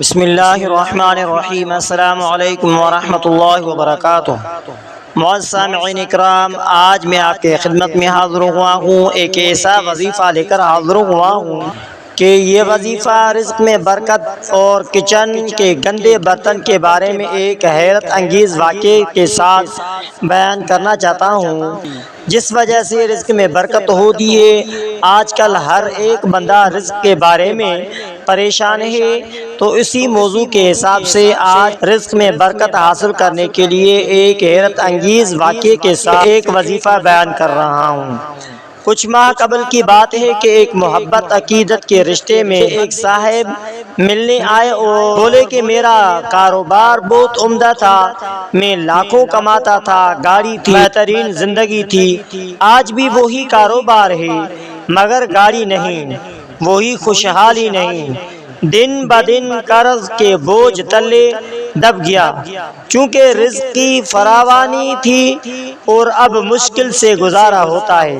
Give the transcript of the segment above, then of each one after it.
بسم اللہ الرحمن الرحیم۔ السلام علیکم ورحمۃ اللہ وبرکاتہ۔ معزز سامعین اکرام، آج میں آپ کے خدمت میں حاضر ہوا ہوں، ایک ایسا وظیفہ لے کر حاضر ہوا ہوں کہ یہ وظیفہ رزق میں برکت اور کچن کے گندے برتن کے بارے میں ایک حیرت انگیز واقعے کے ساتھ بیان کرنا چاہتا ہوں، جس وجہ سے رزق میں برکت ہوتی ہے۔ آج کل ہر ایک بندہ رزق کے بارے میں پریشان ہے، تو اسی موضوع کے حساب سے آج رزق میں برکت حاصل کرنے کے لیے ایک حیرت انگیز واقعے کے ساتھ ایک وظیفہ بیان کر رہا ہوں۔ کچھ ماہ قبل کی بات ہے کہ ایک محبت عقیدت کے رشتے میں ایک صاحب ملنے آئے اور بولے کہ میرا کاروبار بہت عمدہ تھا، میں لاکھوں کماتا تھا، گاڑی تھی، بہترین زندگی تھی۔ آج بھی وہی کاروبار ہے مگر گاڑی نہیں، وہی خوشحالی نہیں۔ دن بدن قرض کے بوجھ تلے دب گیا، چونکہ رزق کی فراوانی تھی اور اب مشکل سے گزارا ہوتا ہے۔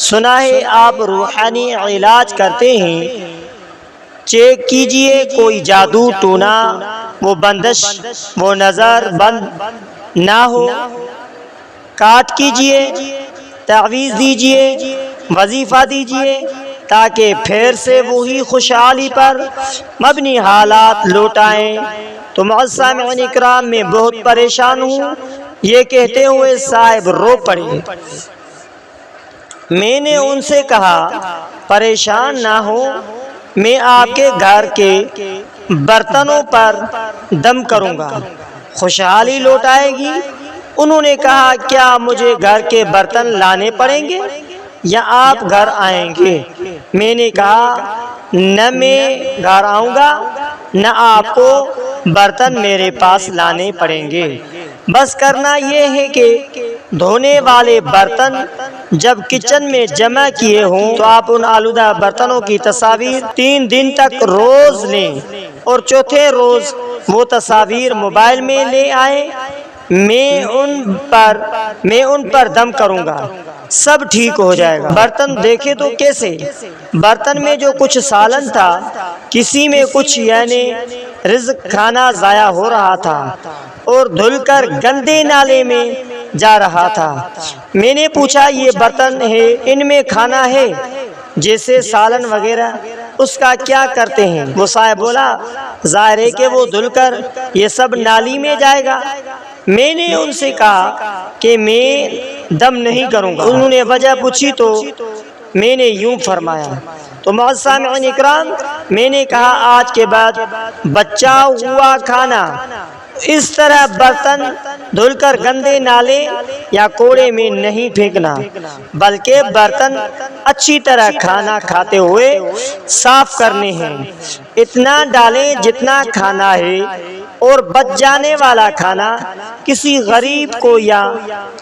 سنا ہے آپ روحانی علاج کرتے ہیں، چیک کیجئے کوئی جادو ٹونا، وہ بندش وہ نظر بند نہ ہو، کاٹ کیجئے، تعویذ دیجئے، وظیفہ دیجئے، تاکہ پھر سے وہی خوشحالی پر مبنی حالات لوٹ آئیں۔ تو معزز سامعین اکرام، میں بہت پریشان ہوں، یہ کہتے ہوئے صاحب رو پڑے۔ میں نے ان سے کہا پریشان نہ ہو، میں آپ کے گھر کے برتنوں پر دم کروں گا، خوشحالی لوٹ آئے گی۔ انہوں نے کہا کیا مجھے گھر کے برتن لانے پڑیں گے یا آپ گھر آئیں گے؟ میں نے کہا نہ میں گھر آؤں گا نہ آپ کو برتن میرے پاس لانے پڑیں گے، بس کرنا یہ ہے کہ دھونے والے برتن جب کچن میں جمع کیے ہوں تو آپ ان آلودہ برتنوں کی تصاویر 3 دن تک روز لیں اور چوتھے روز وہ تصاویر موبائل میں لے آئیں۔ میں ان پر دم کروں گا، سب ٹھیک ہو جائے گا۔ برتن دیکھے تو کیسے؟ برتن میں جو کچھ سالن تھا، کسی میں کچھ، یعنی رزق کھانا ضائع ہو رہا تھا اور دھل کر گندے نالے میں جا رہا تھا۔ میں نے پوچھا یہ برتن ہے، ان میں کھانا ہے جیسے سالن وغیرہ، اس کا کیا کرتے ہیں؟ وہ صاحب بولا ظاہر ہے کہ وہ دھل کر یہ سب نالی میں جائے گا۔ میں نے ان سے کہا کہ میں دم نہیں کروں گا۔ انہوں نے وجہ پوچھی تو میں نے یوں فرمایا۔ تو معزز سامعین اکرام، میں نے کہا آج کے بعد بچا ہوا کھانا اس طرح برتن دھل کر گندے نالے یا کوڑے میں نہیں پھینکنا، بلکہ برتن اچھی طرح کھانا کھاتے ہوئے صاف کرنے ہیں۔ اتنا ڈالیں جتنا کھانا ہے اور بچ جانے والا کھانا کسی غریب کو یا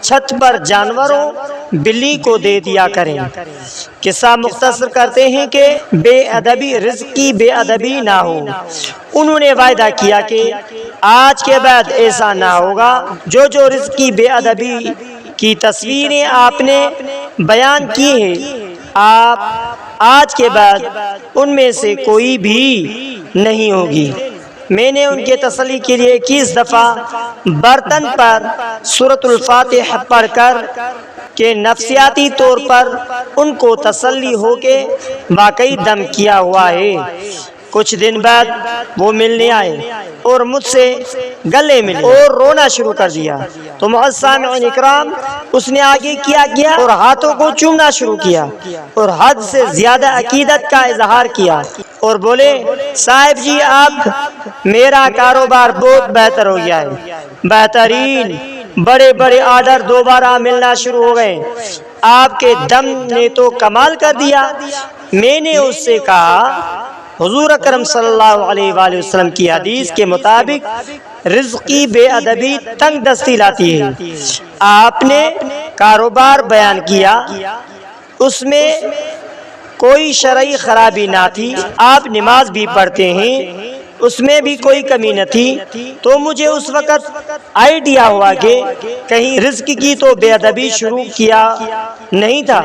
چھت پر جانوروں بلی کو دے دیا کریں۔ قصہ مختصر کرتے ہیں کہ بے ادبی، رزق کی بے ادبی نہ ہو۔ انہوں نے وعدہ کیا کہ آج کے بعد ایسا نہ ہوگا۔ جو رزق کی بے ادبی کی تصویریں آپ نے بیان کی ہیں، آپ آج کے بعد ان میں سے کوئی بھی نہیں ہوگی۔ میں نے ان کے تسلی کے لیے 21 دفعہ برتن پر سورۃ الفاتحہ پڑھ کر کہ نفسیاتی طور پر ان کو تسلی ہو کہ واقعی دم کیا ہوا ہے۔ کچھ دن بعد وہ ملنے آئے اور مجھ سے گلے ملے اور رونا شروع کر دیا۔ تو معزز سامعین اکرام، اس نے آگے کیا اور ہاتھوں کو چومنا شروع کیا اور حد سے زیادہ عقیدت کا اظہار کیا اور بولے صاحب جی اب میرا کاروبار بہت بہتر ہو گیا ہے، بہترین، بڑے بڑے آرڈر دوبارہ ملنا شروع ہو گئے، آپ کے دم نے تو کمال کر دیا۔ میں نے اس سے کہا حضور اکرم صلی اللہ علیہ وآلہ وسلم کی حدیث کے مطابق رزق کی بے ادبی تنگ دستی لاتی ہے۔ آپ نے کاروبار بیان کیا، اس میں کوئی شرعی خرابی نہ تھی، آپ نماز بھی پڑھتے ہیں، اس میں بھی کوئی کمی نہ تھی، تو مجھے اس وقت آئیڈیا ہوا کہ کہیں رزق کی تو بے ادبی شروع کیا نہیں تھا،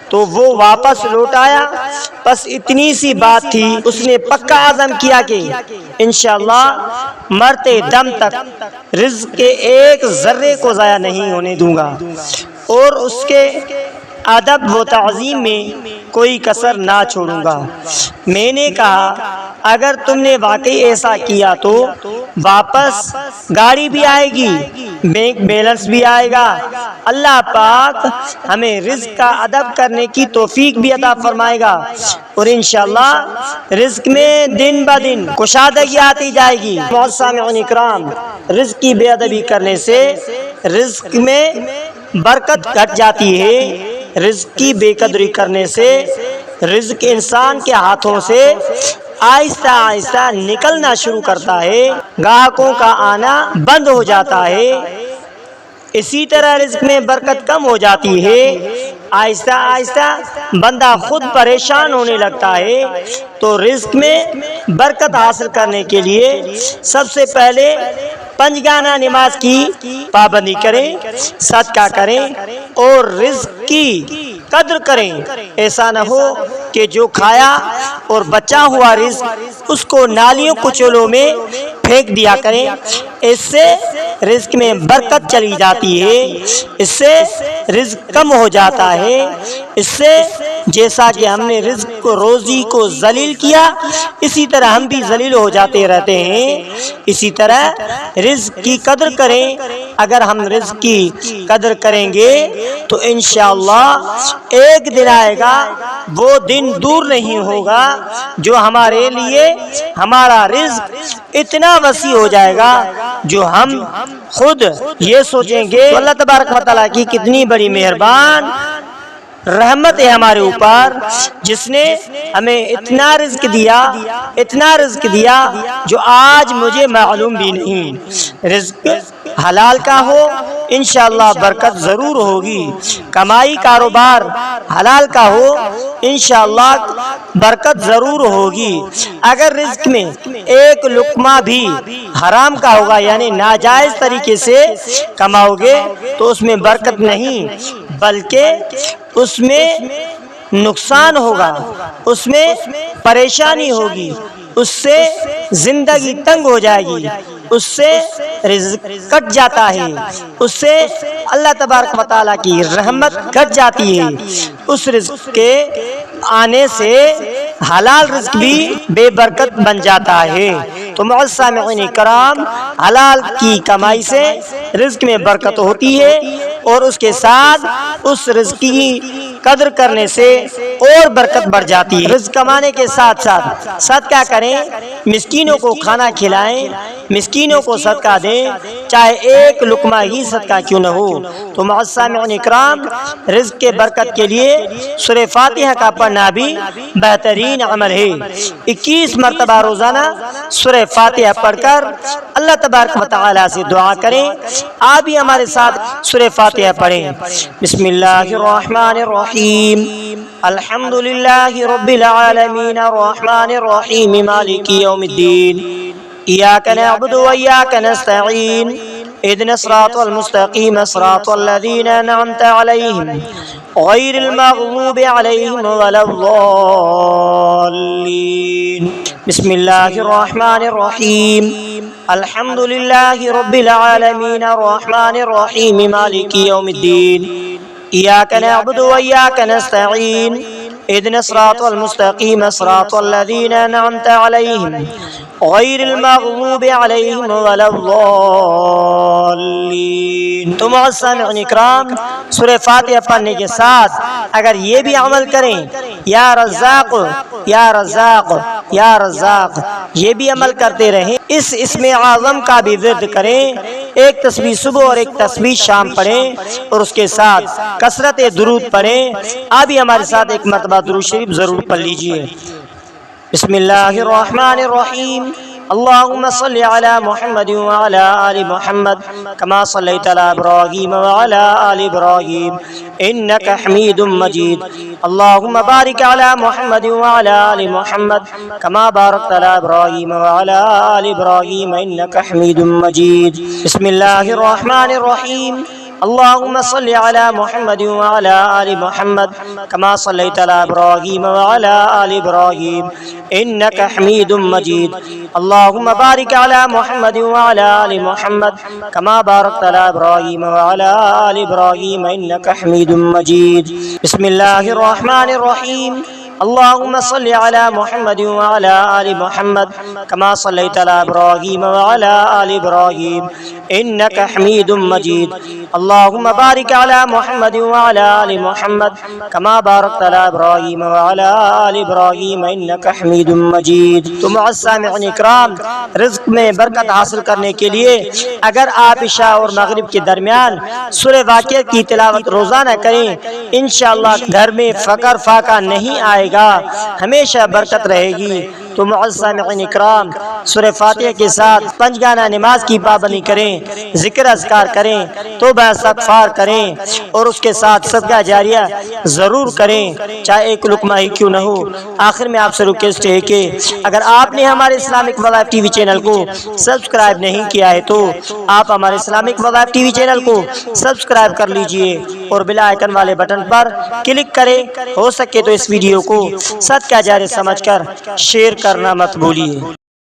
تو وہ واپس لوٹ آیا۔ بس اتنی سی بات تھی، اس نے پکا عزم کیا کہ انشاءاللہ مرتے دم تک رزق کے ایک ذرے کو ضائع نہیں ہونے دوں گا، اور اس کے ادب و تعظیم میں کوئی کسر نہ چھوڑوں گا۔ میں نے کہا اگر تم نے واقعی ایسا کیا تو واپس گاڑی بھی آئے گی، بینک بیلنس بھی آئے گا، اللہ پاک ہمیں رزق کا ادب کرنے کی توفیق بھی عطا فرمائے گا، اور انشاءاللہ رزق میں دن بہ دن کشادگی آتی جائے گی۔ سامعین اکرام، رزق کی بے ادبی کرنے سے رزق میں برکت گھٹ جاتی ہے، رزق کی بے قدری کرنے سے رزق انسان کے ہاتھوں سے آہستہ آہستہ نکلنا شروع کرتا ہے، گاہکوں کا آنا بند ہو جاتا ہے۔ اسی طرح رزق میں برکت کم ہو جاتی ہے، آہستہ آہستہ بندہ خود پریشان ہونے لگتا ہے۔ تو رزق میں برکت حاصل کرنے کے لیے سب سے پہلے پنجگانہ نماز کی پابندی کریں، صدقہ کریں اور رزق کی قدر کریں۔ ایسا نہ ہو کہ جو کھایا اور بچا ہوا رزق اس کو نالیوں کچولوں میں پھینک دیا کریں، اس سے رزق میں برکت چلی جاتی ہے، اس سے رزق کم ہو جاتا ہے۔ اس سے جیسا کہ ہم نے رزق کو روزی کو ذلیل کیا، اسی طرح ہم بھی ذلیل ہو جاتے رہتے ہیں۔ اسی طرح رزق کی قدر کریں، اگر ہم رزق کی قدر کریں گے تو انشاءاللہ ایک دن آئے گا، وہ دن دور نہیں ہوگا جو ہمارے لیے ہمارا رزق اتنا وسیع ہو جائے گا جو ہم خود یہ سوچیں گے تو اللہ تبارک و تعالیٰ کی کتنی بڑی مہربان رحمت ہے ہمارے اوپر، جس نے ہمیں اتنا رزق دیا جو آج مجھے معلوم بھی نہیں۔ رزق حلال کا ہو انشاءاللہ برکت ضرور ہوگی، کمائی کاروبار حلال کا ہو انشاءاللہ برکت ضرور ہوگی۔ اگر رزق میں ایک لقمہ بھی حرام کا ہوگا یعنی ناجائز طریقے سے کماؤ گے تو اس میں برکت نہیں بلکہ اس میں نقصان ہوگا، اس میں پریشانی ہوگی، اس سے زندگی تنگ ہو جائے گی، اس سے رزق کٹ جاتا ہے، اس سے اللہ تبارک و تعالیٰ کی رحمت کٹ جاتی ہے۔ اس رزق کے آنے سے حلال رزق بھی بے برکت بن جاتا ہے۔ تو معزز سامعین کرام، حلال کی کمائی سے رزق میں برکت ہوتی ہے، اور اس کے ساتھ اس رزق کی قدر کرنے سے اور برکت بڑھ جاتی ہے۔ رزق کمانے کے ساتھ ساتھ صدقہ کریں، مسکینوں کو کھانا کھلائیں، مسکینوں کو صدقہ دیں، چاہے ایک لقمہ ہی صدقہ کیوں نہ ہو۔ تو معزز سامعین اکرام، رزق کے برکت کے لیے سورہ فاتحہ کا پڑھنا بھی بہترین عمل ہے۔ 21 مرتبہ روزانہ سورہ فاتحہ پڑھ کر اللہ تبارک و تعالیٰ سے دعا کریں۔ آپ بھی ہمارے ساتھ سورہ فاتحہ پڑھیں۔ بسم اللہ الرحمن الرحیم، الحمد للہ رب العالمین الرحمن الرحیم مالک یوم الدین، ایاک نعبد و ایاک نستعین، اهدنا الصراط المستقیم صراط الذین انعمت علیہم غیر المغضوب علیہم ولا الضالین۔ بسم اللہ الرحمن الرحیم، الحمد للہ رب العالمین الرحمن الرحیم مالک یوم الدین، ایاک نعبد و ایاک نستعین، اهدنا الصراط المستقیم صراط الذین انعمت علیہم غیر المغضوب علیہم ولا الضالین۔ تو معزز سامعین اکرام، سورہ فاتحہ پڑھنے کے ساتھ اگر یہ بھی عمل کریں، یا رزاق یا رزاق یا رزاق، یہ بھی عمل کرتے رہیں، اس اسم اعظم کا بھی ورد کریں، ایک تسبیح صبح اور ایک تسبیح شام پڑھیں، اور اس کے ساتھ کثرت درود پڑھیں۔ آپ بھی ہمارے ساتھ ایک مرتبہ درود شریف ضرور پڑھ لیجئے۔ بسم اللہ الرحمن الرحیم، اللهم صل على محمد وعلى آل محمد كما صليت على إبراهيم وعلى آل إبراهيم إنك حميد مجيد اللهم بارك على محمد وعلى آل محمد كما باركت على إبراهيم وعلى آل إبراهيم إنك حميد مجيد بسم الله الرحمن الرحيم اللهم صل على محمد وعلى آل محمد كما صليت على إبراهيم وعلى آل إبراهيم إنك حميد مجيد اللهم بارك على محمد وعلى آل محمد كما باركت على إبراهيم وعلى آل إبراهيم إنك حميد مجيد بسم الله الرحمن الرحيم اللهم صل على محمد وعلى آل محمد كما صليت على إبراهيم وعلى آل إبراهيم إنك حميد مجيد اللهم بارك على محمد وعلى آل محمد كما باركت على إبراهيم وعلى آل إبراهيم إنك حميد مجيد تو معزز سامعین اکرام، رزق میں برکت حاصل کرنے کے لیے اگر آپ عشاء اور مغرب کے درمیان سورہ واقعہ کی تلاوت روزانہ کریں، انشاءاللہ گھر میں فقر فاقہ نہیں آئے گا، ہمیشہ برکت رہے گی۔ تو معزز سامعین اکرام، سورہ فاتحہ کے ساتھ پنجگانہ نماز کی پابندی کریں، ذکر اذکار کریں، توبہ استغفار کریں اور اس کے ساتھ صدقہ جاریہ ضرور کریں، چاہے ایک لقمہ ہی کیوں نہ ہو۔ آخر میں آپ سے ریکویسٹ ہے کہ اگر آپ نے ہمارے اسلامک وظائف ٹی وی چینل کو سبسکرائب نہیں کیا ہے تو آپ ہمارے اسلامک وظائف ٹی وی چینل کو سبسکرائب کر لیجئے اور بیل آئیکن والے بٹن پر کلک کریں۔ ہو سکے تو اس ویڈیو کو صدقہ جاریہ سمجھ کر شیئر کرنا مت بھولیے۔